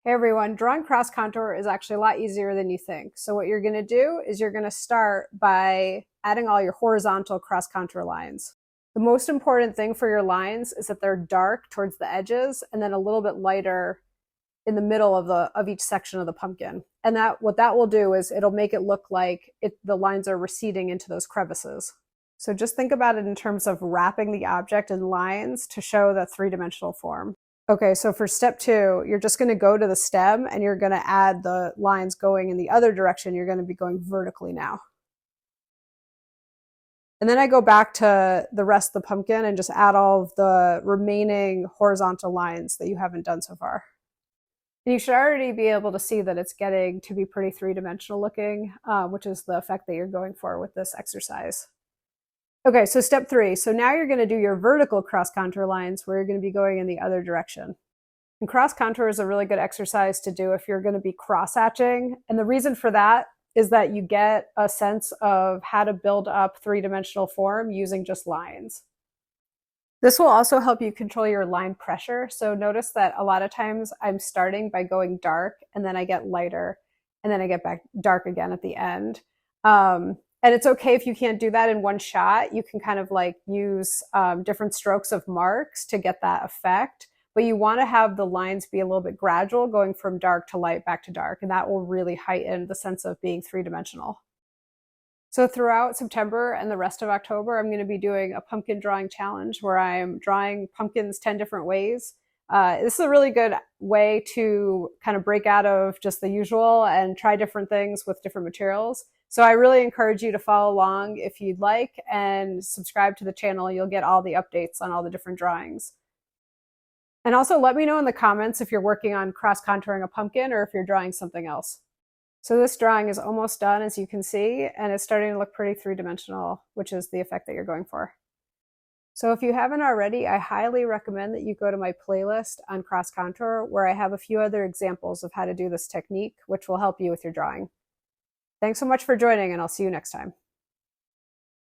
Hey everyone, drawing cross contour is actually a lot easier than you think. So what you're going to do is you're going to start by adding all your horizontal cross contour lines. The most important thing for your lines is that they're dark towards the edges and then a little bit lighter in the middle of each section of the pumpkin. And what that will do is it'll make it look like the lines are receding into those crevices. So just think about it in terms of wrapping the object in lines to show the three-dimensional form. Okay, so for step 2, you're just going to go to the stem and you're going to add the lines going in the other direction. You're going to be going vertically now. And then I go back to the rest of the pumpkin and just add all of the remaining horizontal lines that you haven't done so far. And you should already be able to see that it's getting to be pretty three-dimensional looking, which is the effect that you're going for with this exercise. Okay, so step 3. So now you're going to do your vertical cross contour lines where you're going to be going in the other direction. And cross contour is a really good exercise to do if you're going to be cross hatching. And the reason for that is that you get a sense of how to build up three-dimensional form using just lines. This will also help you control your line pressure. So notice that a lot of times I'm starting by going dark and then I get lighter and then I get back dark again at the end. And it's okay if you can't do that in one shot. You can kind of like use different strokes of marks to get that effect. But you want to have the lines be a little bit gradual, going from dark to light back to dark. And that will really heighten the sense of being three-dimensional. So throughout September and the rest of October, I'm going to be doing a pumpkin drawing challenge where I'm drawing pumpkins 10 different ways. This is a really good way to kind of break out of just the usual and try different things with different materials. So I really encourage you to follow along if you'd like and subscribe to the channel. You'll get all the updates on all the different drawings. And also let me know in the comments if you're working on cross contouring a pumpkin or if you're drawing something else. So this drawing is almost done, as you can see, and it's starting to look pretty three-dimensional, which is the effect that you're going for. So if you haven't already, I highly recommend that you go to my playlist on cross contour where I have a few other examples of how to do this technique, which will help you with your drawing. Thanks so much for joining, and I'll see you next time.